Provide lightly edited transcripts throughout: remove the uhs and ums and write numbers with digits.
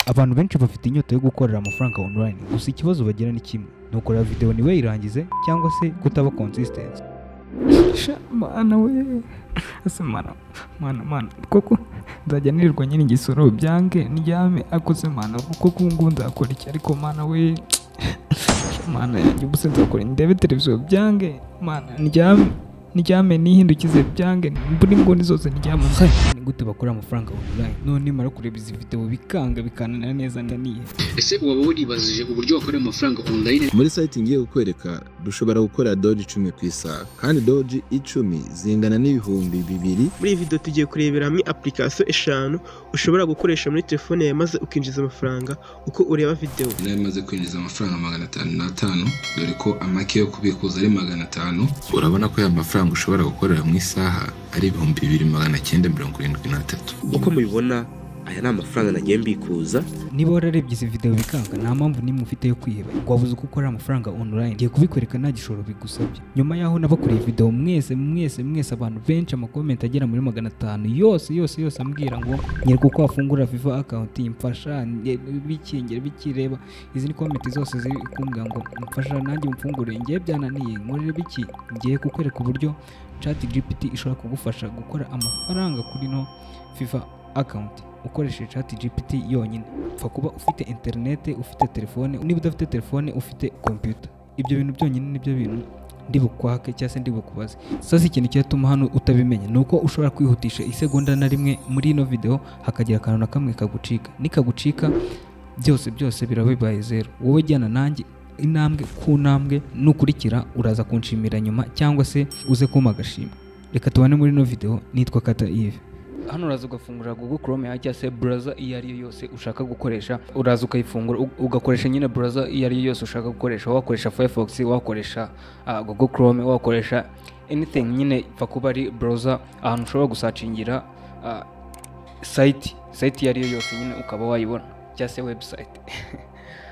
Abantu benshi bafite inyota yo gukorera amafaranga online, gusa ikibazo bagira ni kimwe: ni ukorera video ntibayirangize cyangwa se kutaba consistent. Mana we, ase mana koko nzajya nirirwa nyine igisoro byange ndyame akoze mana koko ngo nzakora iki, ariko mana we mana yanjye ubuse nzakora ndebe televiziyo byange mana ndyame nihindukize byange mburi ngoni zose ndyama. Ni gute bakora amafaranga online none mara kureba izi video bikanga bikananira neza ndaniye? Ese waba uribazije uburyo wakora amafaranga online? Muri site ngiye kukwereka dushobora gukora doge 10 ku isaha, kandi doge 10 zingana n'ibihumbi 2. Muri iyi video tugiye kurebera hamwe application 5 ushobora gukoresha muri telefone yawe maze ukinjiza amafaranga uko ureba video. Namaze kwinjiza amafaranga 505, dore ko amake yo kubikuza ari 500. Urabona ko ya mafaranga ushobora gukorera mu isaha ari 2973. Uko mubibona aya ni amafaranga nagiye mbikuza. Niba wararebye izi video bikanga, nta mpamvu nimwe ufite yo kwiheba. Wabuze uko ukora amafaranga online, ngiye kubikwereka nta gishoro bigusabye. Nyuma yaho nabakoreye video mwese abantu benshi ama-comment agera muri 500 yose ambwira ngo nyereka uko wafungura Fiva account, imfasha bikingere bikireba. Izi ni comment zose ziri kumbwira ngo mfasha nanjye mfungure, ngiye byananiye nkorere biki. Ngiye kukwereka uburyo ChatGPT ishobora kugufasha gukora amafaranga kuri no Fiva account ukoresheje ChatGPT yonyine. Pfa kuba ufite internet, ufite telefone, niba udafite telefone ufite computer. Ibyo bintu byonyine nibyo bintu ndibukwake cyangwa se ndibukubaze. Sasa ikintu cyatuma hano utabimenya nuko ushobora kwihutisha isegonda na rimwe muri ino video hakagira akantu na kamwe kagucika. Nikagucika byose birabibaye zero. Wowe jyana nanjye intambwe ku ntambwe, nukurikira uraza kunshimira nyuma cyangwa se uze kuma agashimwe. Reka tubane muri ino video. Nitwa Kata Yves. Hano uraza ugafungura Google Chrome cyangwa se browser iyo ari yo yose ushaka gukoresha. Uraza ukayifungura ugakoresha nyine browser iyo ari yo yose ushaka gukoresha. Wakoresha Firefox, wakoresha Google Chrome, wakoresha anything nyine pfa kuba ari browser ahantu ushobora gusacingira site iyo ari yo yose nyine ukaba wayibona, cyangwa se website.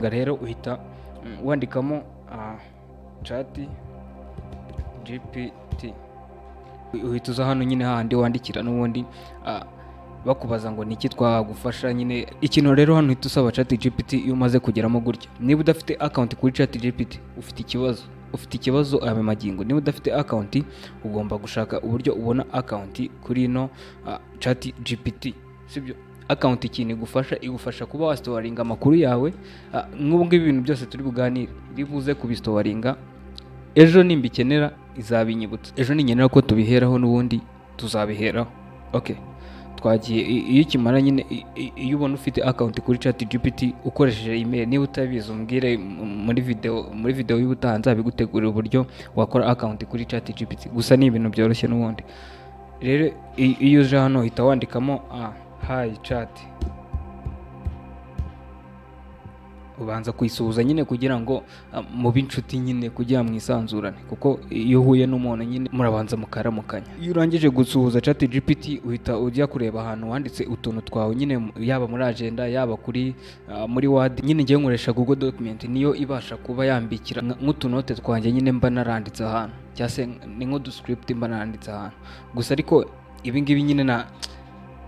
Rero uhita wandikamo ChatGPT. Uhita uza hano nyine handi wandikira n'ubundi bakubaza ngo niki twagufasha nyine. Ikintu rero hano uhita usaba ChatGPT iyo umaze kugeramo gutya. Niba udafite account kuri ChatGPT ufite ikibazo aya magingo. Niba udafite account ugomba gushaka uburyo ubona account kuri no ChatGPT, sibyo? Account ikintu igufasha kuba wastoringa amakuru yawe. Nk'ubwo ibintu byose turi buganire ribuze kubistoringa. Ejo nimbikenera izabinyibutsa. Ejo ninkenera ko tubiheraho n'ubundi tuzabiheraho. Okay, twagiye. Iyo kimara nyine iyo ubona ufite account kuri ChatGPT ukoresheje email, niba utabizi umbwire muri video y'ubutanza bigutegurira uburyo wakora account kuri ChatGPT. Gusa ni ibintu byoroshye n'ubundi. Rero iyo uje hano uhita wandikamo hi chat. Ubanza kuyisuhuza nyine kugira ngo mu binshuti nyine kugira mwisanzurane, kuko iyo uhuye n'umuntu nyine murabanza mukaramukanya. Iyo urangije gusuhuza ChatGPT uhita ujya kureba ahantu wanditse utuntu twawe nyine, yaba muri agenda yaba kuri muri Word. Nyine ngiye nkoresha Google Document, niyo ibasha kuba yambikira nk'utunote twanjye nyine mba naranditse ahantu, cyangwa se ni nk'uduscript mba naranditse ahantu. Gusa ariko ibi ngibi nyine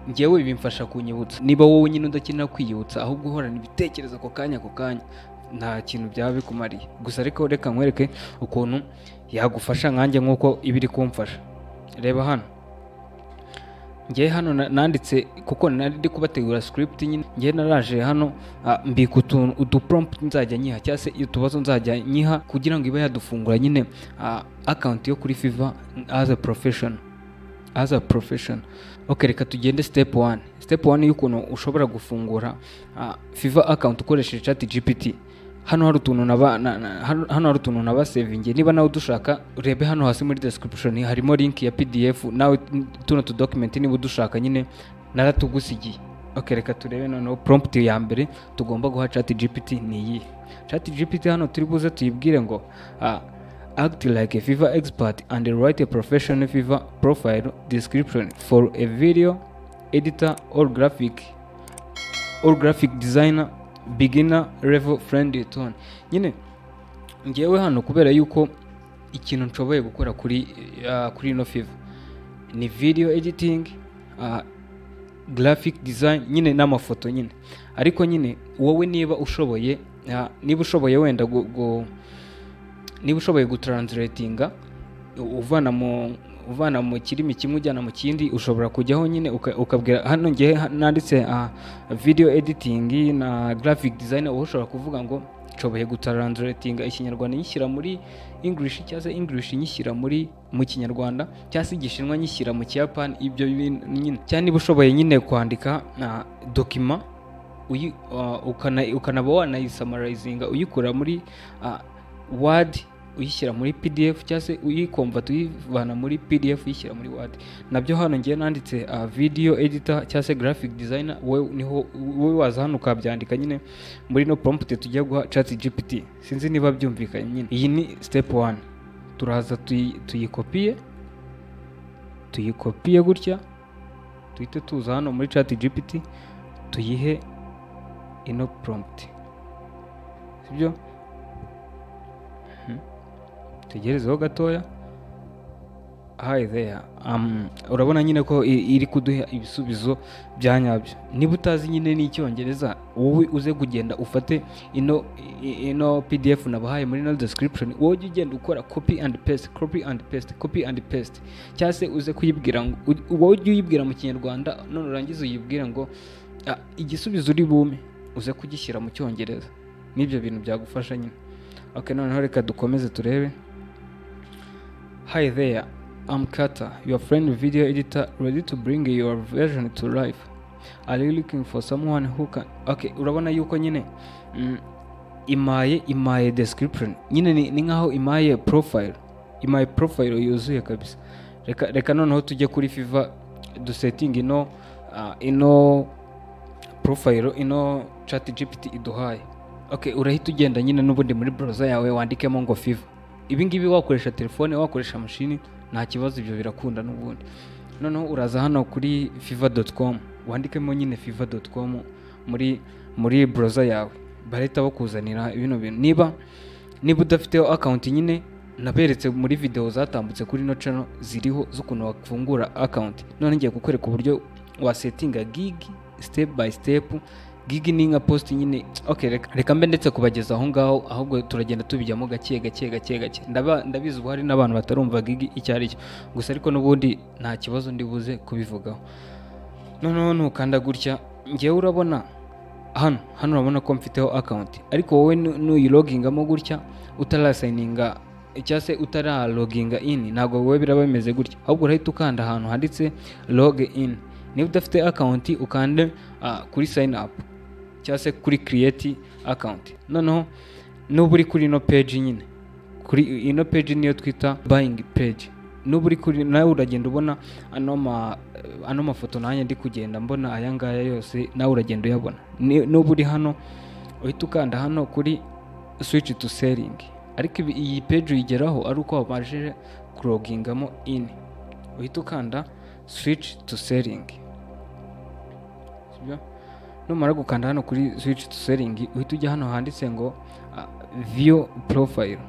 ngewe bimfasha kunyibutsa. Niba wowe nyine udakenera kwiyibutsa ahubwo uhorana ibitekerezo ako kanya nta kintu byaba bikumariye. Gusa ariko reka nkwereke ukuntu yagufasha nkanjye nk'uko ibiri kumfasha. Reba hano, ngiye hano nanditse kuko nari kubategura script nyine. Ngiye naraje hano mbika utu prompt nzajya nyiha, cyangwa se utubazo nzajya nyiha kugira ngo ibe yadufungura nyine account yo kuri Fiva as a profession. Okay, reka tugende step 1. Step 1 y'ukuntu ushobora gufungura Fiva account ukoresheje ChatGPT. Hano hari utuntu nabasevinge. Niba nawe udushaka urebe hano hasi muri description harimo link ya PDF. Nawe tuno tu document niba udushaka nyine naratugusigiye. Okay, reka turebe noneho prompt ya mbere tugomba guha ChatGPT ni iyi. ChatGPT hano turi buze tuyibwire ngo act like a Fiva expert and write a professional Fiva profile description for a video editor or graphic designer, beginner level friendly tone. Nyine ngewe hano kubera yuko ikintu nshoboye gukora kuri no Fiva ni video editing, graphic design nyine n'amafoto nyine. ariko nyine wowe niba ushoboye wenda niba ushoboye gutranslatinga uvana mu kirimi kimwe ujyana mu kindi, ushobora kujyaho nyine ukabwira hano ngiye nanditse video editing na graphic design, wowe ushobora kuvuga ngo nshoboye gutranslatinga ikinyarwanda nyishyira muri English cyangwa se English nyishyira mu kinyarwanda cyangwa se igishinwa nyishyira mu kiyapani. Ibyo nyine cyane niba ushoboye nyine kwandika document ukanaba wanayisamarizinga uyikura muri Word uyishyira muri PDF cyangwa se uyikonvert uyivana muri PDF uyishyira muri Word. Nabyo hano ngiye nanditse video editor cyangwa se graphic designer, wowe waza hano ukabyandika nyine muri no prompt tujya guha ChatGPT. Sinzi niba byumvikanye nyine. Iyi ni step 1. Turaza tuyikopiye gutya, tuhite tuza hano muri ChatGPT tuyihe ino prompt, sibyo? Tegerezeho gatoya. Hi there. Urabona nyine ko iri kuduha ibisubizo bya nyabyo. Niba utazi nyine n'icyongereza, wowe uze kugenda ufate ino PDF nabahaye muri no description, wowe ugenda ukora copy and paste, cyangwa se uze kuyibwira ngo wowe ujye uyibwira mu kinyarwanda, none urangiza uyibwira ngo igisubizo uri bume uze kugishyira mu cyongereza. N'ibyo bintu byagufasha nyine. Okay, noneho reka dukomeze turebe. Hi there, I'm Kata, your friend video editor, ready to bring your version to life. Are you looking for someone who can... Okay, urabona yuko nyine imaye description nyine ni nkaho imaye profile yuzuye kabisa. Reka noneho tujye kuri Fiverr dusetting ino profile ino ChatGPT iduhaye. Okay, urahita ugenda nyine n'ubundi muri browser yawe wandikemo ngo Fiverr. Ibi ngibi wakoresha telefone, wakoresha machine, nta kibazo, ibyo birakunda n'ubundi. Noneho uraza hano kuri fiverr.com, wandikemo nyine fiverr.com muri browser yawe, barahita bakuzanira ibino bintu. Niba udafiteho account nyine naberetse muri video zatambutse kuri no channel ziriho z'ukuntu wafungura account. None ngiye kukwereka uburyo wa settinga gig step by step. Gig ni nka post nyine. Okay, reka mbe ndetse kubageza aho ngaho, ahubwo turagenda tubijyamo gake. Ndabizi ubu hari n'abantu batarumva gig icyo ari cyo, gusa ariko n'ubundi nta kibazo ndibuze kubivugaho. Noneho nukanda gutya, ngewe urabona hano urabona ko mfiteho account, ariko wowe nuyilogingamo gutya utarasigninga cyangwa se utaraloginga in, ntabwo wowe biraba bimeze gutya, ahubwo urahita ukanda ahantu handitse log in. Niba udafite account ukande kuri sign up cyangwa se kuri create account. Noneho nuba uri kuri ino page nyine, kuri ino page niyo twita buying page. Nuba uri kuri nawe uragenda ubona ano mafoto nanjye ndi kugenda mbona aya ngaya yose, nawe uragenda uyabona. Nuba uri hano uhita ukanda hano kuri switch to selling, ariko iyi page uyigeraho ari uko wabashije kulogingamo in. Uhita ukanda switch to selling. Numara gukanda hano kuri switch to selling, uhita ujya hano handitse ngo view profile.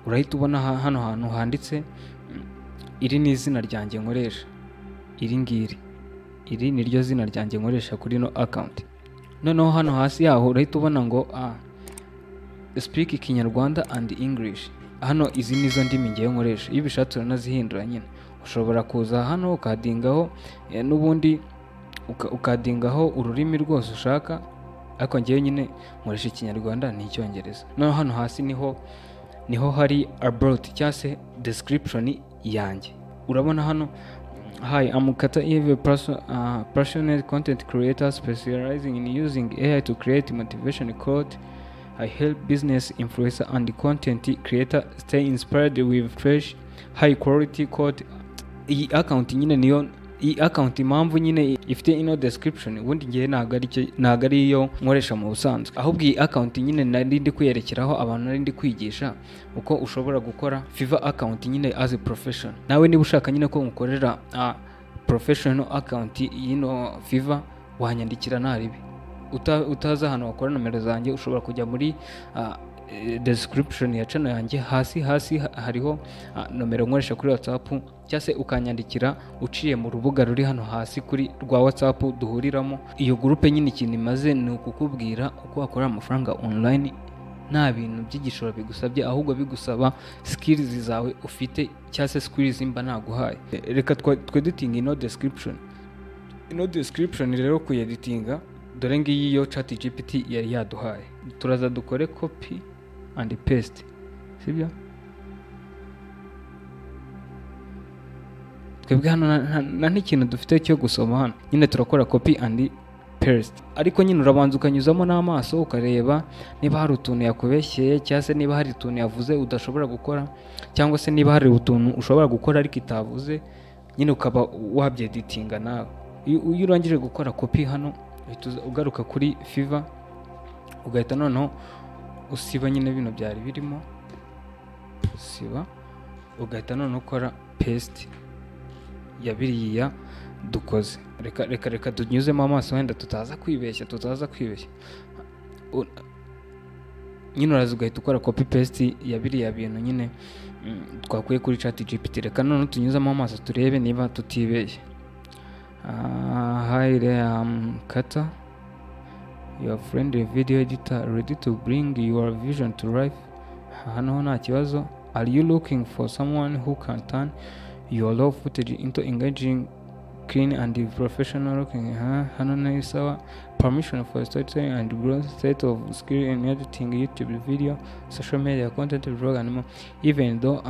Urahita ubona hano hantu handitse iri ni izina ryanjye nkoresha, iri ni ryo zina ryanjye nkoresha kuri no account. Noneho hano hasi yaho urahita ubona ngo speak Kinyarwanda and English. Hano izi nizo ndimi ngiye nkoresha, iyo bishatse uranazihindura nyine. Ushobora kuza hano ukadingaho n'ubundi ukadingaho ururimi rwose ushaka, ariko ngiye nyine nkoresha Ikinyarwanda n'icyongereza. Noneho hano hasi niho hari about cyangwa se description yanjye. Urabona hano, hi, I'm Kata Eve, passionate content creator specializing in using AI to create motivation quote. I help business influencer and content creator stay inspired with fresh high quality quote. Iyi account nyine niyo account impamvu nyine ifite ino description, ubundi ngiye ntago ari iyo nkoresha mu busanzwe, ahubwo iyi account nyine nari ndi kuyerekeraho abantu, nari ndi kwigisha uko ushobora gukora Fiverr account nyine as a profession. Nawe niba ushaka nyine ko ngukorera professional account y'ino Fiverr, wanyandikira naribi. Utaza hano wakora nomero zanjye, ushobora kujya muri description ya channel yanjye, hasi hariho nomero nkoresha kuri WhatsApp, cyangwa se ukanyandikira uciye mu rubuga ruri hano hasi kuri rwa WhatsApp duhuriramo. Iyo groupe nyine ikintu imaze ni ukukubwira uko wakorera amafaranga online nta bintu by'igishoro bigusabye, ahubwo bigusaba skills zawe ufite cyangwa se skills mba naguhaye. Reka twediting ino description rero kuyeditinga, dore ngiyi yo ChatGPT yari yaduhaye. Turaza dukore copy and paste, sibyo? Twebwe hano nta n'ikintu dufite cyo gusoma hano, nyine turakora copy and paste, ariko nyine urabanza ukanyuzamo n'amaso ukareba niba hari utuntu yakubeshyeye, cyangwa se niba hari utuntu yavuze udashobora gukora, cyangwa se niba hari utuntu ushobora gukora ariko itavuze, nyine ukaba wabyeditinga nawe. Iyo urangije gukora copy hano uhita ugaruka kuri Fiverr, ugahita noneho usiba nyine bino byari birimo, usiba, ugahita noneho ukora paste ya biriya dukoze. Reka tunyuzemo amaso wenda tutaza kwibeshya. Nyine uraza ugahita ukora copy paste ya biriya bintu nyine twakuye kuri ChatGPT. Reka noneho tunyuzemo amaso turebe niba tutibeshye. Hi there, Kata, your friendly video editor, ready to bring your vision to life. Hano nta kibazo. Are you looking for someone who can turn your raw footage into engaging, clean and professional looking? Hano ni sawa. Permission for storytelling and growth, state of skill in editing YouTube video, social media content, blog and more. Even though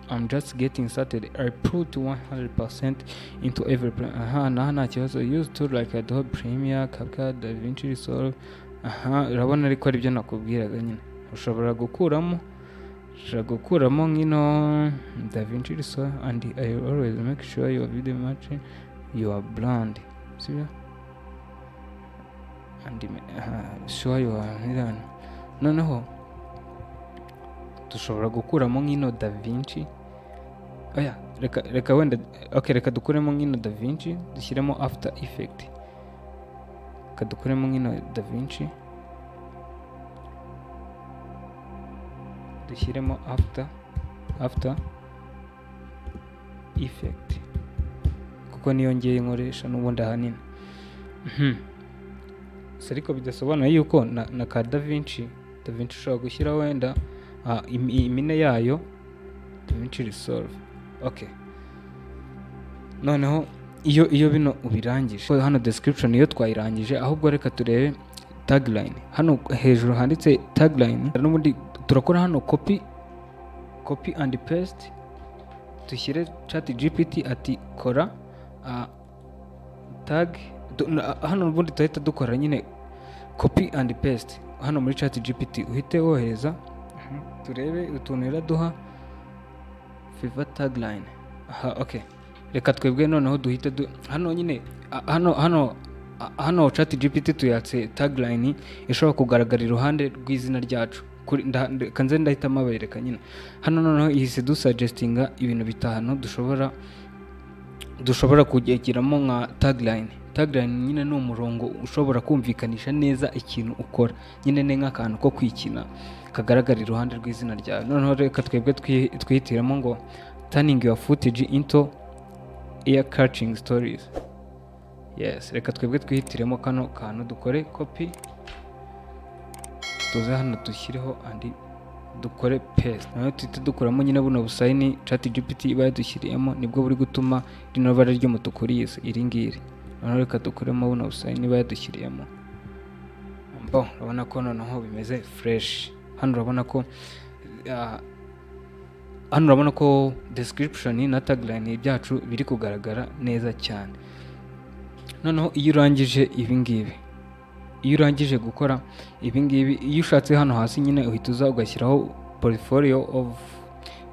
I'm just getting started, I put 100% into every plan. Nta kibazo. Use tools like Adobe Premiere, CapCut, DaVinci Resolve. Urabona ariko ari byo nakubwiraga nyine. Ushobora gukuramo ngino DaVinci Resolve, and I always make sure your video matching your brand. See ya? And show your noneho dushobora gukuramo ngino DaVinci. Reka wenda reka dukuremo ngino DaVinci, dushyiremo After Effect. Dukuremo ngino DaVinci, dushyiremo After Effect, kuko niyo ngiye nkoresha n'ubundi ahanini. Ariko bidasobanuye yuko na ka DaVinci ushobora gushyira wenda imine yayo DaVinci Resolve. Okay, noneho iyo bino ubirangije hano description iyo twayirangije, ahubwo reka turebe tagline. Hano hejuru handitse tagline, n'ubundi turakora hano copy and paste, dushyire ChatGPT ati kora tag. Hano ubundi tuhita dukora nyine copy and paste hano muri ChatGPT, uhite wohereza. Turebe utuntu iraduha Fiverr tagline. Okay, reka twebwe noneho duhite hano nyine hano ChatGPT tuyatse tagline ishobora kugaragara iruhande rw'izina ryacu. Kanze ndahita mabereka nyine hano noneho ihise dusuggestinga ibintu bitanu dushobora kugiramo nka tagline. Tagline nyine ni umurongo ushobora kumvikanisha neza ikintu ukora, nyine ni nk'akantu ko kwikina kagaragara iruhande rw'izina ryawe. Noneho reka twebwe twihitiramo ngo turning your footage into ear catching stories. Yes, reka twebwe twihitiremo kano kantu, dukore copy, tuze hano dushyireho and dukore paste. Naho tuhita dukuramo nyine buno busayini ChatGPT iba yadushyiriyemo, nibwo buri gutuma rino bara ry'umutuku riza iri ngiri. Noneho reka dukuremo buno busayini iba yadushyiriyemo. Urabona ko noneho bimeze fresh. Hano urabona ko description na tagline byacu biri kugaragara neza cyane. Noneho iyo urangije gukora ibingibi, iyo ushatse hano hasi nyine uhita ugashyiraho portfolio of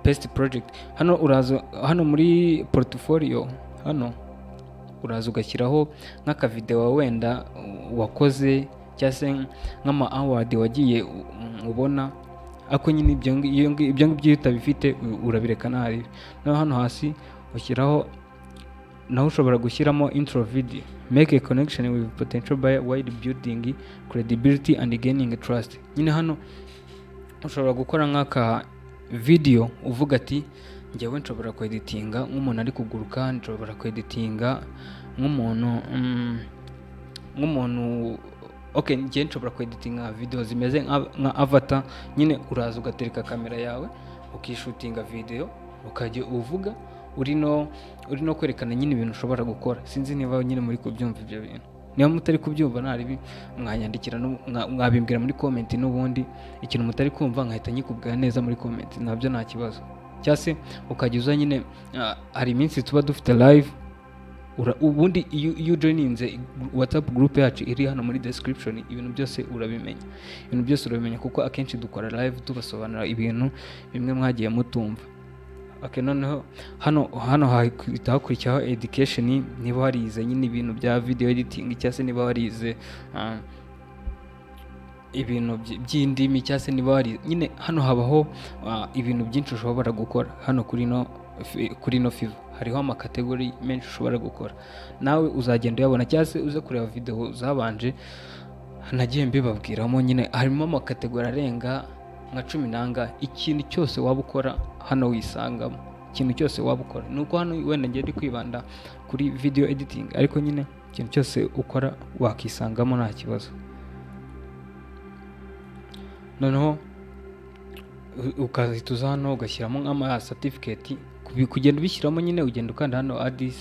past project. Hano uraza hano muri portfolio hano uraza ugashyiraho nk'aka video wenda wakoze, cyangwa se nk'ama award wagiye ubona. Ako nyine ibyo ngibyo utabifite urabireka nabi. Naho hano hasi ushyiraho, naho ushobora gushyiramo intro video, make a connection with potential buyer while building credibility and gaining trust. Nyine hano ushobora gukora nk'aka video uvuga ati njyewe nshobora kweditinga nk'umuntu ari kuguruka, nshobora kweditinga nk'umuntu okay, njye nshobora kweditinga video zimeze nka avatar. Nyine uraza ugatereka kamera yawe ukishutinga video ukajya uvuga uri no kwerekana nyine ibintu ushobora gukora. Sinzi niba nyine muri kubyumva ibyo bintu. Niba mutari kubyumva ntari mwanyandikira mwabimbwira muri comment, n'ubundi ikintu mutari kumva nkahita nyikubwira neza muri comment, nabyo nta kibazo. Cyase ukajya nyine hari iminsi tuba dufite live, ubundi iyo joininze WhatsApp group yacu iri hano muri description, ibintu byose urabimenya kuko akenshi dukora live tubasobanura ibintu bimwe mwagiye mutumva. Okay, noneho hano hakurikiraho education, niba warize nyine ibintu bya video editing, cyase niba warize ibintu by'indimi, cyase niba warize nyine, hano habaho ibintu byinshi ushobora gukora. Hano kuri no Fiverr hariho amakategori menshi ushobora gukora, nawe uzagenda uyabona, cyase uze kureba video zabanje nagiye mbibabwiramo. Nyine harimo amakategori arenga nka 10 nanga. Ikintu cyose waba ukora hano wisangamo, ikintu cyose waba ukora. Nuko hano wenda ngiye ndi kwibanda kuri video editing, ariko nyine ikintu cyose ukora wakisangamo nta kibazo. Noneho ukazituza hano ugashyiramo nk'ama certificate, kugenda ubishyiramo nyine ugenda ukanda hano add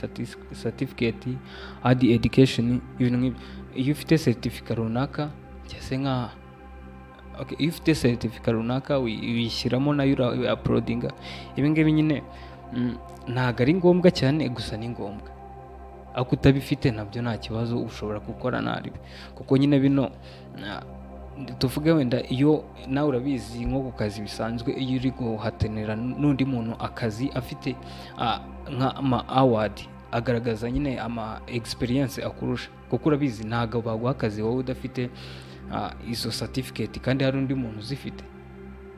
certificate, add education, ibintu nk'ibyo. Iyo ufite certificate runaka cyase nka okay, iyo ufite certificate runaka wishyiramo nayo uploadinga. Ibi ngibi nyine ntago ari ngombwa cyane, gusa ni ngombwa. Ako utabifite nabyo nta kibazo, ushobora gukora naribi, kuko nyine bino tuvuge wenda iyo nawe urabizi nko ku kazi bisanzwe, iyo uri guhatanira n'undi muntu akazi afite nka award, agaragaza nyine ama experience akurusha, kuko urabizi ntago baguha akazi wowe udafite izo certificate kandi hari undi muntu uzifite,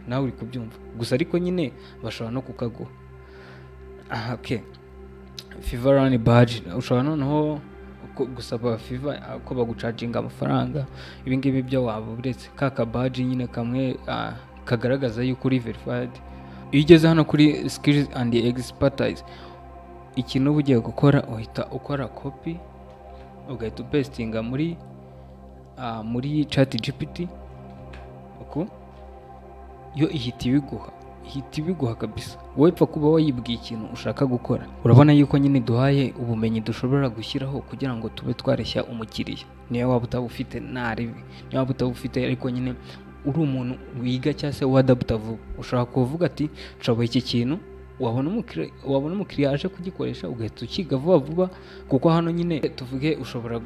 nawe uri kubyumva. Gusa ariko nyine bashobora no kukaguha. Okay, Fiverr Run badge ushobora noneho gusaba Fiverr ko bagucharginga amafaranga. Ibi ngibi byo waba uretse kaka badge nyine kamwe kagaragaza yuko uri verified. Iyo ugeze hano kuri skills and expertise, ikintu uba ugiye gukora uhita ukora copy ugahita pastinga muri ChatGPT. uko yo ihita ibiguha kabisa. Wowe pfa kuba wayibwiye ikintu ushaka gukora. Urabona yuko nyine duhaye ubumenyi dushobora gushyiraho kugira ngo tube twareshya umukiriya. Niyo waba utabufite ntaribi, niyo waba utabufite ariko nyine uri umuntu wiga cyangwa se wadapta vuba, ushobora kuvuga ati nshoboye iki kintu, wabona umukiriya aje kugikoresha ugahita ukiga vuba, kuko hano nyine tuvuge ushobora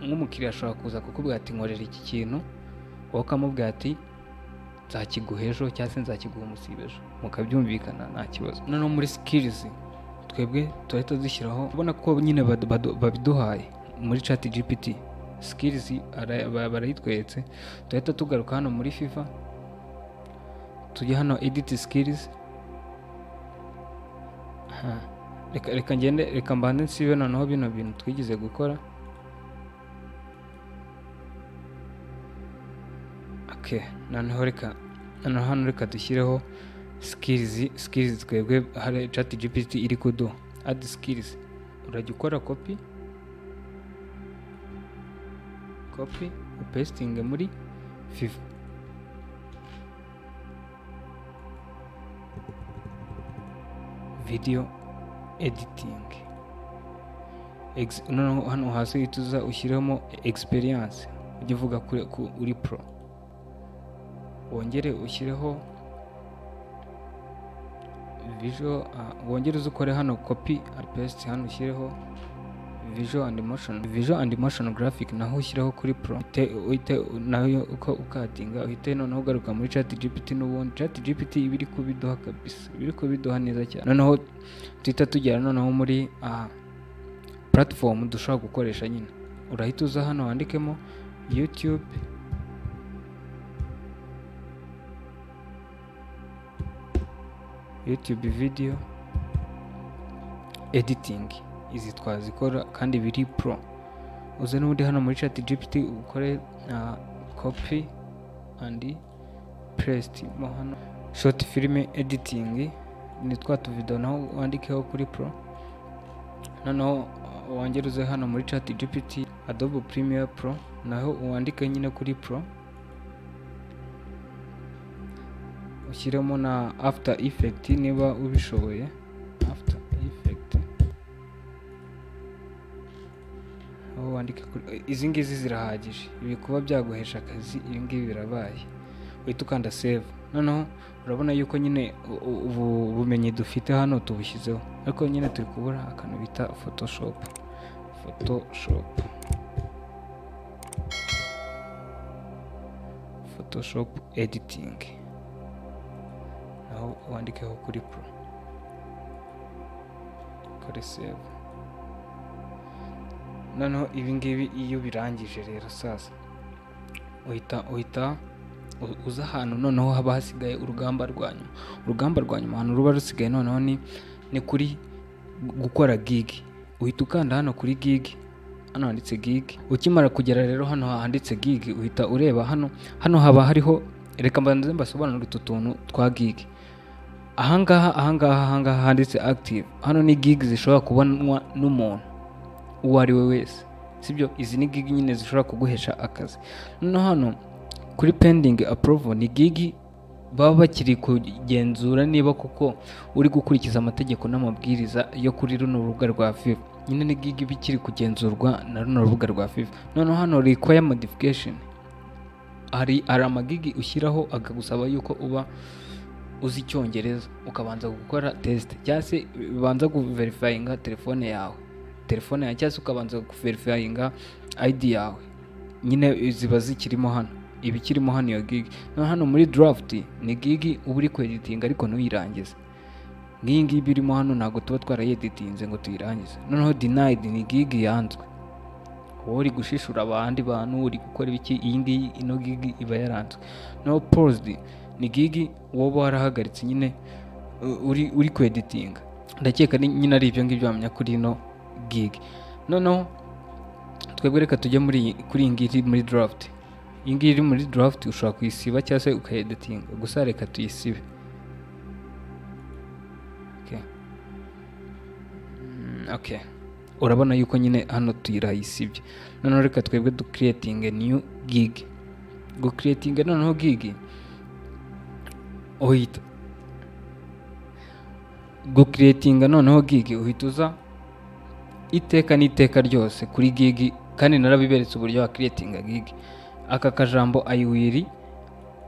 nk'umukiriya ashobora kuza kukubwira ati nkorera iki kintu, wowe ukamubwira ati nzakiguha ejo cyangwa se nzakiguha umusibejo, mukabyumvikana nta kibazo. Noneho muri skills twebwe tuhita dushyiraho, ubona ko nyine babiduhaye muri ChatGPT. Skills barayitweretse, tuhita tugaruka hano muri Fiverr, tujye hano edit skills. Reka mbande nsibe noneho bino bintu twigize gukora. Okay, noneho hano reka dushyireho skills twebwe hari ChatGPT iri kuduha. Add skills, urajya ukora copy upasting muri Fiverr. Video editing, noneho hano hasi tuza ushyiramo experience, ujye uvuga uri pro, wongere ushyireho visual, wongere uzukore hano copy and paste, hano ushyireho visual and motion graphic, naho ushyireho kuri pro, uhite nayo uko ukatinga, uhite noneho ugaruka muri ChatGPT. n'ubundi ChatGPT ibiri kubiduha kabisa, ibiri kubiduha neza cyane. Noneho tuhita tugera noneho muri platform dushobora gukoresha. Nyine urahita uza hano wandikemo YouTube, video editing, izi twazikora kandi biri pro. Uze n'ubundi hano muri ChatGPT ukore copy and pressed mo hano short film editing ni twa tuvideo naho wandikeho kuri pro, noneho wongeruze hano muri ChatGPT Adobe Premiere Pro naho wandike nyine kuri pro, ushyiremo na After Effect niba ubishoboye. After Effect aho wandike kuri izi ngizi zirahagije, ibi kuba byaguhesha akazi, ibi ngibi birabaye. Uhita ukanda save, noneho urabona yuko nyine ubu bumenyi dufite hano tubushyizeho, ariko nyine turi kubura akantu bita Photoshop editing, naho wandikeho kuri pro, kore save. Noneho ibi ngibi iyo birangije rero sasa uhita uza ahantu noneho haba hasigaye urugamba rwa nyuma ahantu ruba rusigaye noneho ni kuri gukora gig. Uhita ukanda hano kuri gig, hano handitse gig. Ukimara kugera rero hano handitse gig uhita ureba hano haba hariho, reka mbanze mbasobanurire utu tuntu twa gig. Ahangaha handitse active, hano ni gig zishobora kubonwa n'umuntu uwo ari we wese, sibyo? Izi ni gig nyine zishobora kuguhesha akazi. Noneho hano kuri pending approval ni gig baba bakiri kugenzura niba koko uri gukurikiza amategeko n'amabwiriza yo kuri runo rubuga rwa FIFA. Nyine ni gig bikiri kugenzurwa na runo rubuga rwa FIFA. Noneho hano require modification, hari amagigi ushyiraho akagusaba yuko uba uzi Icyongereza, ukabanza gukora test, cyangwa se ubanza kuverifyinga telefone yawe cyangwa se ukabanza kuverifyinga ID yawe, nyine ziba zikirimo hano, ibikirimo hano iyo gig. Noneho hano muri draft ni gig uba uri kweditinga ariko ntuyirangize, nk'iyi ngiyi birimo hano ntabwo tuba twarayeditinze ngo tuyirangize. Noneho denied ni gig yanzwe, wowe uri gushishura abandi bantu, uri gukora ibiki, iyi ngiyi ino gig iba yaranzwe. Noneho paused ni gig wowe warahagaritse nyine uri kweditinga. Ndakeka nyine ari ibyo ngibyo wamenya kuri ino gig. Noneho twebwe reka tujye kuri iyi ngiyi muri draft. Iyi ngiyi iri muri draft ushobora kuyisiba cyangwa se ukayeditinga, gusa reka tuyisibe. Okay. Urabona yuko nyine hano tuyirayisibye. Noneho reka twebwe creating a new gig. Creating noneho gig uhita creating noneho gig uhita uza iteka ryose kuri gig, kandi narabiberetse uburyo wa creating gig. Aka kajambo I will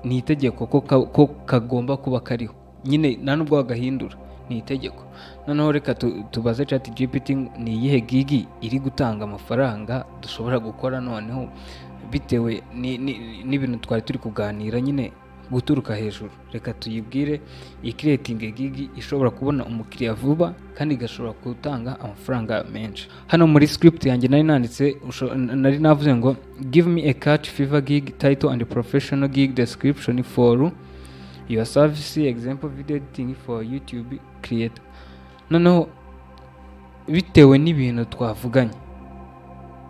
ni itegeko ko kagomba kuba kariho, nyine nta nubwo wagahindura, ni itegeko. Noneho reka tubaze ChatGPT ni iyihe gig iri gutanga amafaranga dushobora gukora noneho bitewe n'ibintu twari turi kuganira nyine guturuka hejuru. Reka tuyibwire i creating gig ishobora kubona umukiriya vuba kandi igashobora gutanga amafaranga menshi. Hano muri script yanjye nari navuze ngo give me a catch fever gig title and professional gig description for your service, example video editing for YouTube creator. Noneho bitewe n'ibintu twavuganye,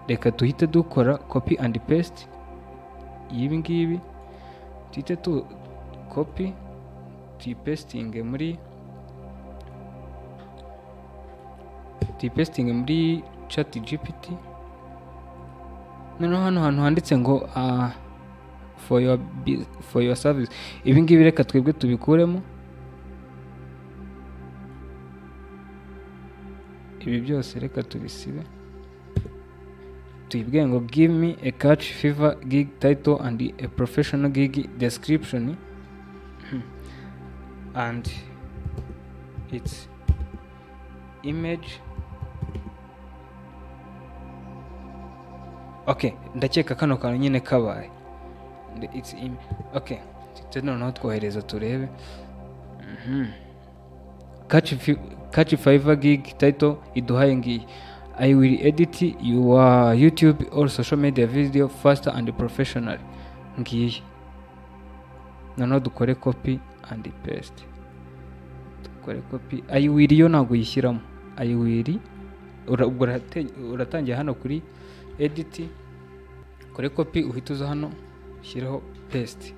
reka tuhite dukora copy and paste y'ibi ngibi, tuhite copy tuyipestinge muri ChatGPT. Noneho hano hantu handitse ngo for your service, ibi ngibi reka twebwe tubikuremo. Ibi byose reka tubisibe, tuyibwiye ngo give me a catch fever gig title and a professional gig description and its image. Okay, ndakeka kano kantu nyine kabaye its image. Okay, noneho twohereza turebe. Catch fever gig title iduhaye ngiyi I will edit your YouTube or social media video faster and professionally. Ngiyi noneho dukore copy and paste. Dukore copy. I will yo ntabwo yishyiramo. I will uratangiye hano kuri edit, kore copy, uhita uza hano ushyiraho paste.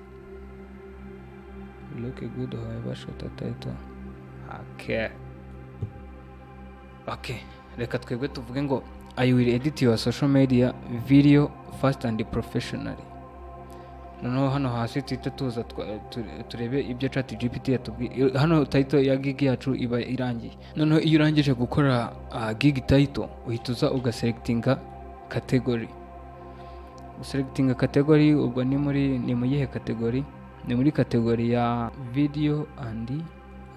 look good however short a title. Okay, reka twebwe tuvuge ngo I will edit your social media video fast and professionally. Noneho hano hasi tuhita tuza turebe ibyo ChatGPT yatubwiye. Hano title ya gig yacu iba irangiye. Noneho iyo urangije gukora gig title uhita uza ugaselectinga category. Selectinga category ubwo ni mu yihe category? Ni muri category ya video and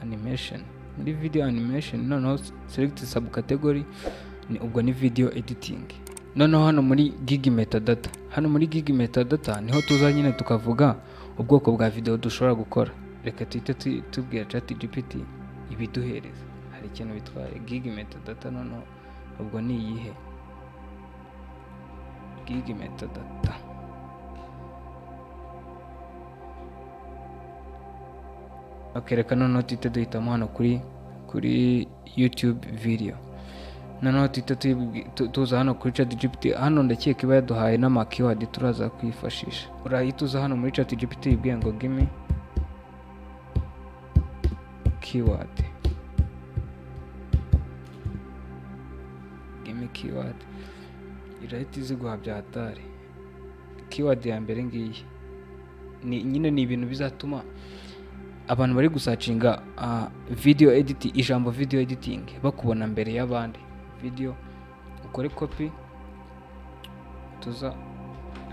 animation. Muri video animation noneho select subcategory ubwo ni video editing. Noneho hano muri gig metadata, hano muri gig metadata niho tuza nyine tukavuga ubwoko bwa video dushobora gukora. Reka tuhite tubwira ChatGPT ibiduhereza. Hari ikintu bitwaye gig metadata, noneho ubwo ni iyihe gig metadata? Okay, reka noneho tuhite duhitamo hano kuri YouTube video. Noneho tuhite tuza hano kuri ChatGPT. Hano ndakeka iba yaduhaye n'ama keyword turaza kwifashisha. Urahita uza hano muri ChatGPT ibwiye ngo give me keyword. Give me keyword. Irahita iziguha bya hatari. Keyword ya mbere ngiyi nyine ni ibintu bizatuma abantu bari gusacinga video editing, ijambo video editing bakubona mbere y'abandi. Video ukore copy, tuza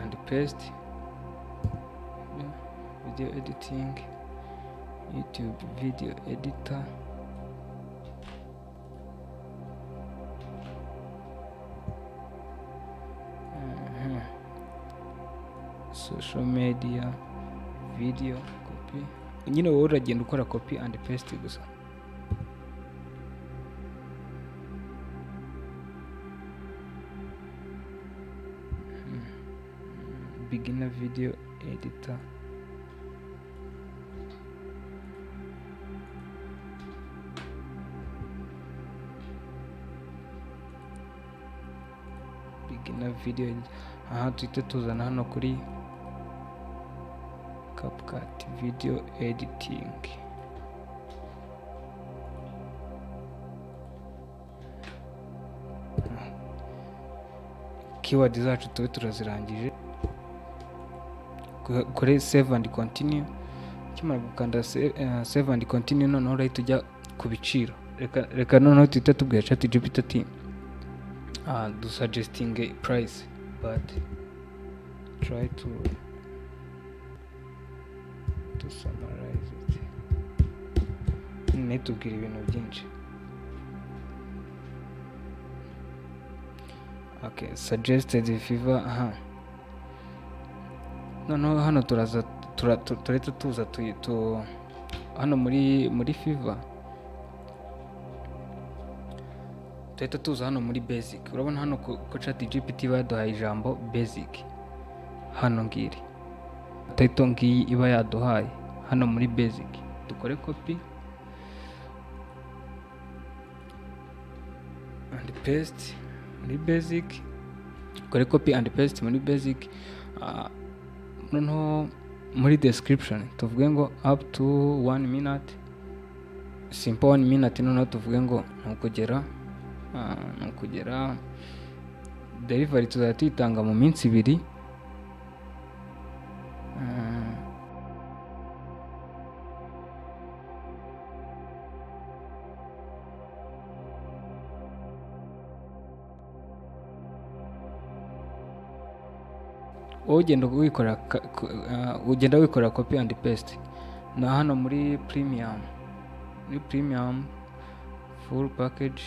and paste, video editing, YouTube video editor, social media video copy. Nyine wowe uragenda ukora copy and paste gusa. Beginner video editor, beginner video editor. Aha tuhite tuzana hano kuri CapCut video editing. Keyword zacu tube turazirangije. Kore save and continue. Kimara gukanda save and continue, noneho urahita ujya ku biciro. Reka noneho tuhite tubwira ChatGPT ati do suggesting a price but try to summarize it. Netubwira ibintu byinshi. Okay, suggested fever. Noneho hano turahita tuza hano muri fever tuhita tuza hano muri basic. Urabona hano ko ChatGPT baduhaye ijambo basic. Hano ngiri title ngiyi iba yaduhaye hano muri basic. Dukore copy and paste muri basic. Dukore copy and paste muri basic. Noneho muri description tuvuge ngo up to 1 minute, simple 1 minute. Noneho tuvuge ngo nukugera delivery tuzatitanga mu minsi 2. Ugenda wikora copy and paste. Na hano muri premium full package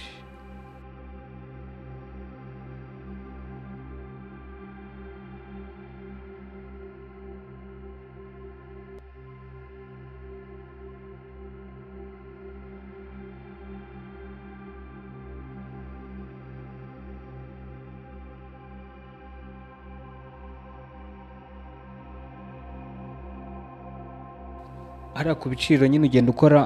hariya ku biciro nyine ugenda ukora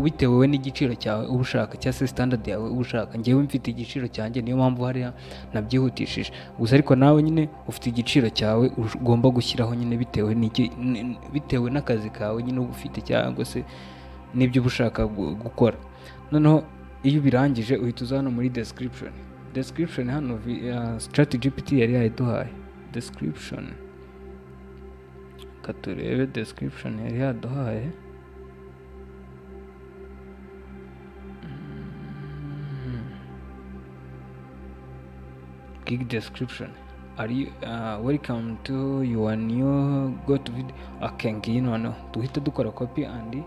bitewe n'igiciro cyawe uba ushaka cyangwa se standard yawe uba ushaka. Ngewe mfite igiciro cyanjye niyo mpamvu hariya nabyihutishije, gusa ariko nawe nyine ufite igiciro cyawe ugomba gushyiraho nyine bitewe n'akazi kawe nyine uba ufite cyangwa se n'ibyo uba ushaka gukora. Noneho iyo ubirangije uhita uza hano muri description hano ChatGPT yari yaduhaye description. Turebe description yari yaduhaye. Gig description. Are you welcome to your new got video. Okay, ngiyi noneho duhita dukora copy and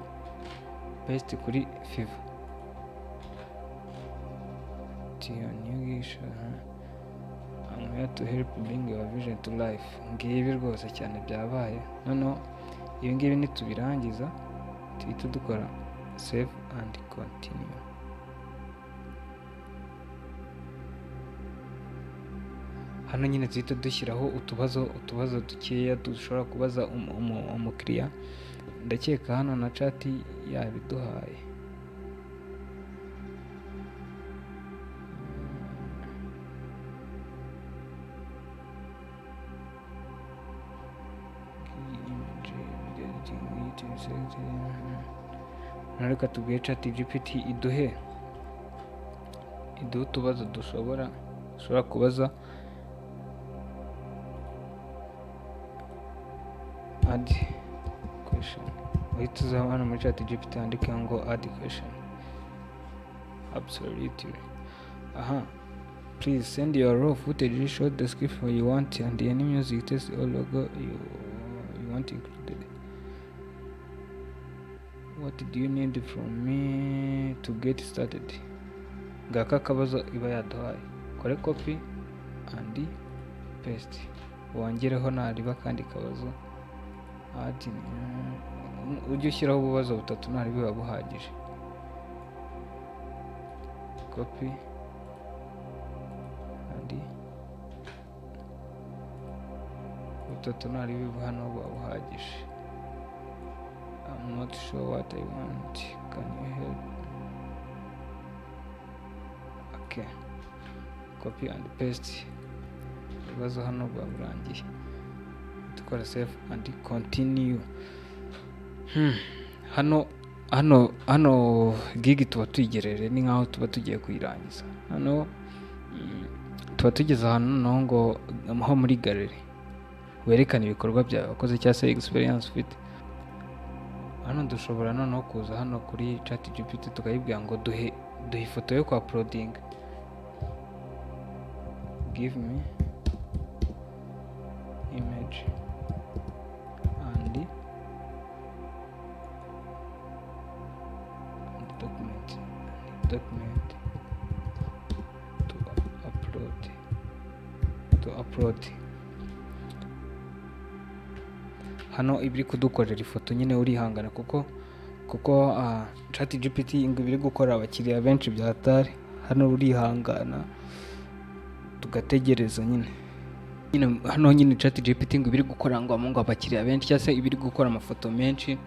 paste kuri Fiverr. I'm here to help bring your vision to life. Ngibi rwose cyane byabaye. Noneho ibi ngibi nitubirangiza tuhita dukora save and continue. Hano nyine tuhita dushyiraho utubazo dukeya dushobora kubaza umukiriya. Ndakeka hano na chat yabiduhaye. Reka tubwiye ChatGPT iduhe utubazo dushobora kubaza. Add question. Uhita uza hano muri ChatGPT andika ngo add question. Absolutely. Please send your raw footage, short description you want and any music test or logo you want included. What do you need from me to get started? Ngaka kabazo iba yaduhaye. Kore copy and paste. Wongereho nariba kandi kabazo. Ujye ushyiraho ububazo butatu nari biba buhagije. Copy and butatu nari biba hano buhagije. I'm not sure what I want. Can you help? Okay. Copy and paste. Ibibazo hano baburangiye. Dukora save and continue. Hano gig tuba tuyigerere ni nkaho tuba tugiye kuyirangiza. Hano tuba tugeze ahantu ngo aho muri gallery werekana ibikorwa byawe wakoze cyangwa se experience ufite. Hano dushobora noneho kuza hano kuri ChatGPT tukayibwira ngo duhe ifoto yo uploading. Give me image and document to upload. Hano ibiri kudukorera ifoto nyine urihangana kuko ChatGPT ngo biri gukora abakiriya benshi byatari. Hano urihangana tugategereza nyine hano nyine ChatGPT ngo biri gukora ngo abakiriya benshi cyangwa se ibiri gukora amafoto menshi.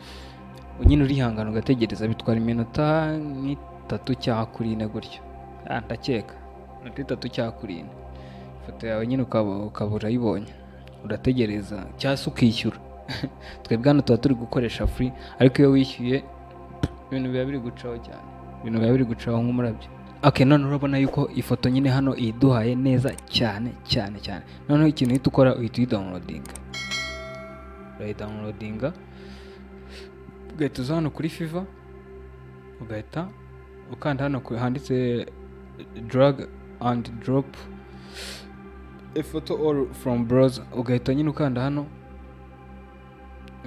Nyine urihangana ugategereza, bitwara iminota 3 cyangwa 4 gutyo. Ndakeka 3 cyangwa 4 ifoto yawe nyine ukabura yibonye, urategereza cyangwa se ukishyura. Twebwe hano tuba turi gukoresha free, ariko iyo wishyuye ibintu biba biri gucaho cyane, ibintu biba biri gucaho nk'umurabyo. Okay, none urabona yuko ifoto nyine hano iduhaye neza cyane. Noneho ikintu uhita ukora uhita uyidownloadinga, ugahita uza hano kuri Fiverr, ugahita ukanda hano handitse drag and drop a photo or from browser, ugahita nyine ukanda hano,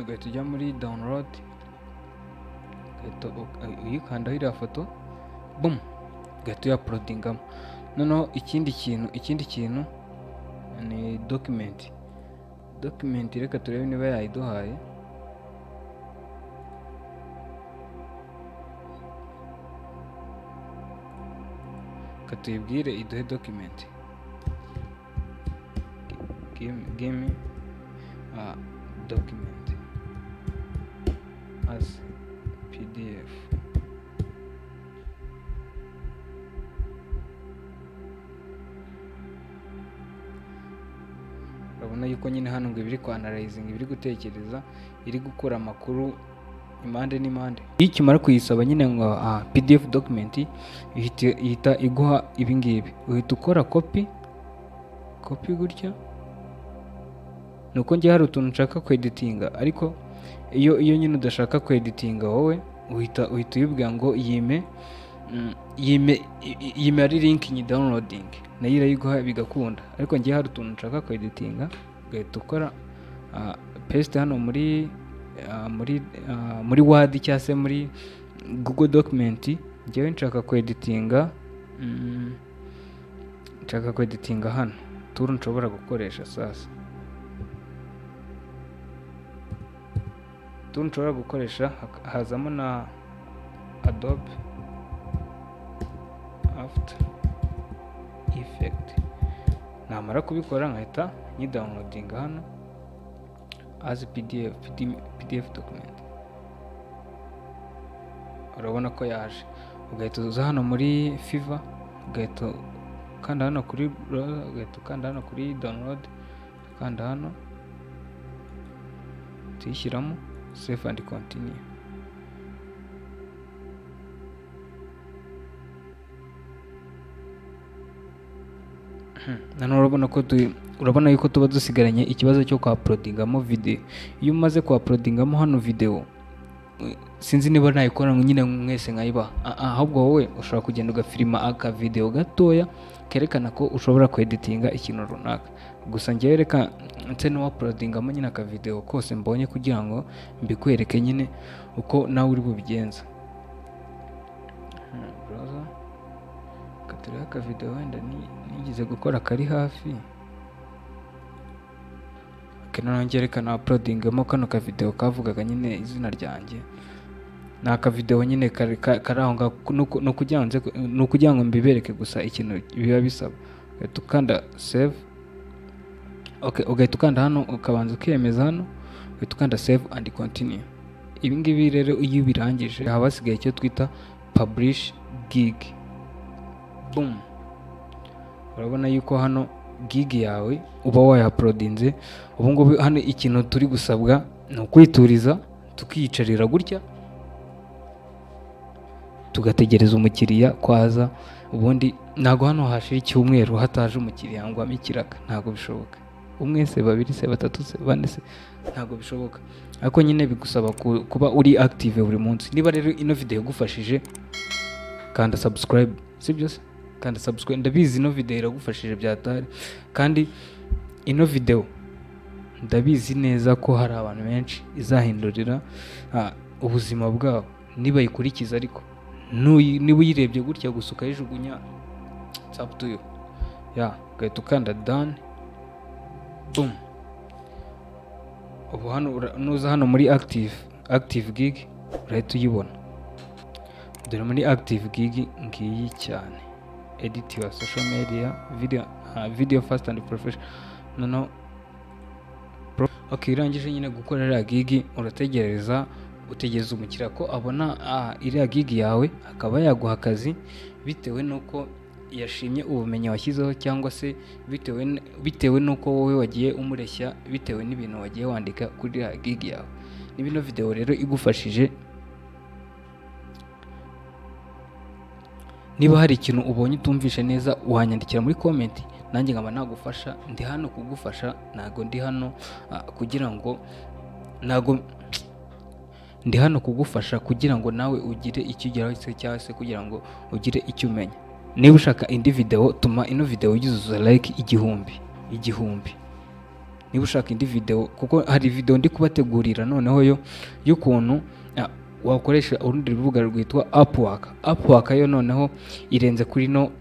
ugahita ujya muri download, ugahita uyikanda iriya foto, boom, ugahita uyaplodingamo. Noneho ikindi kintu ni document. Reka turebe niba yayiduhaye. Katuyibwire iduhe document. Give me document. as PDF. urabona yuko nyine hano ngo ibiri analyzing, ibiri gutekereza, iri gukora amakuru impande n'impande. iyo ukimara kuyisaba nyine ngo PDF document ihita iguha ibi ngibi, uhita ukora copy gutya. nuko njye hari utuntu nshaka kweditinga, ariko iyo nyine udashaka kweditinga wowe uhita uyibwira ngo yime ari link nyi downloading, nayo irayiguha bigakunda. ariko njye hari utuntu nshaka kweditinga, ugahita ukora paste hano muri Word cyangwa se muri Google document. njyewe nshaka kweditinga hano tool nshobora gukoresha. sasa tool nshobora gukoresha hazamo na Adobe After Effect. namara kubikora nkahita nyi downloading hano as PDF document. urabona ko yaje. ugahita uza hano muri Fiverr, ugahita ukanda hano kuri browser, ugahita ukanda hano kuri download, ukanda hano tuyishyiramo save and continue. nanone urabona yuko tuba dusigaranye ikibazo cyo uploadingamo video. iyo umaze uploadingamo hano video, sinzi niba nayikora nyine mwese nkayiba, ahubwo wowe ushobora kugenda ugafilima aka video gatoya kerekana ko ushobora kweditinga ikintu runaka. gusa njyewe reka nse no uploadingamo nyine aka video kose mbonye kugira ngo mbikwereke nyine uko nawe uri bubigenza. browser katuriho aka video wenda nigize gukora kari hafi, kenano ngerekana uploadingamo kano ka video kavugaga nyine izina ryanjye. ni aka video nyine karahonga no kugira ngo mbibereke gusa ikintu biba bisaba. ugahita ukanda save, ugahita ukanda hano ukabanza ukemeza hano, ugahita ukanda save and continue. ibi ngibi rero iyo birangije haba hasigaye icyo twita publish gig. boom, urabona yuko hano gig yawe uba wayaploadinze. ubu ngubu hano ikintu turi gusabwa ni ukwituriza tukiyicarira gutya tugategereza umukiriya kwaza. ubundi ntago hano hashira icyumweru hataje umukiriya ngo amikiraka, ntago bishoboka. umwe se, babiri se, batatu se, bane se, ntago bishoboka. ariko nyine bigusaba kuba uri active buri munsi. niba rero ino video igufashije, kanda subscribe, sibyo se? kanda subscribe. ndabizi ino video iragufashije byatari, kandi ino video ndabizi neza ko hari abantu benshi izahindurira ubuzima bwabo niba yikurikiza. ariko niba uyirebye gutya gusa ukayijugunya, it's up to you. ugahita ukanda done. boom, ubu hano nuza hano muri active gig urahita uyibona. dore muri active gig ngiyi cyane, edit your social media video fast and professional. irangije nyine gukora iriya gig, utegereza umukiriya ko abona iriya gig yawe, akaba yaguha akazi bitewe n'uko yashimye ubumenyi washyizeho, cyangwa se bitewe n'uko wowe wagiye umureshya, bitewe n'ibintu wagiye wandika kuri iriya gig yawe. n'ibino video rero igufashije, niba hari ikintu ubonye utumvishe neza wanyandikira muri comment, nanjye nkaba nagufasha. ndi hano kugufasha, ntago ndi hano kugira ngo ndi hano kugufasha kugira ngo nawe ugire icyo ugeraho cyangwa se kugira ngo ugire icyo umenya. niba ushaka indi video, tuma ino video yuzuza like 1000. niba ushaka indi video, kuko hari video ndi kubategurira noneho y'ukuntu wakoresha urundi rubuga rwitwa Upwork. yo noneho irenze kuri no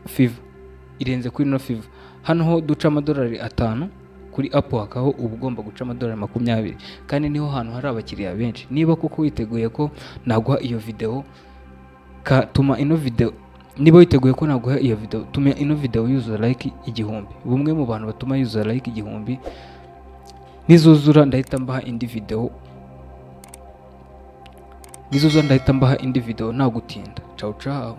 Fiverr. hano ho duca amadolari 5, kuri Upwork aho uba ugomba guca amadolari 20, kandi niho hantu hari abakiriya benshi. niba kuko witeguye ko naguha iyo video, tuma ino video, niba witeguye ko naguha iyo video, tuma ino video yuzuza like 1000. bumwe mu bantu batuma yuzuza like 1000 nizuzura ndahita mbaha indi video nizo zo ndahita mbaha indi video nta gutinda. Ciao ciao.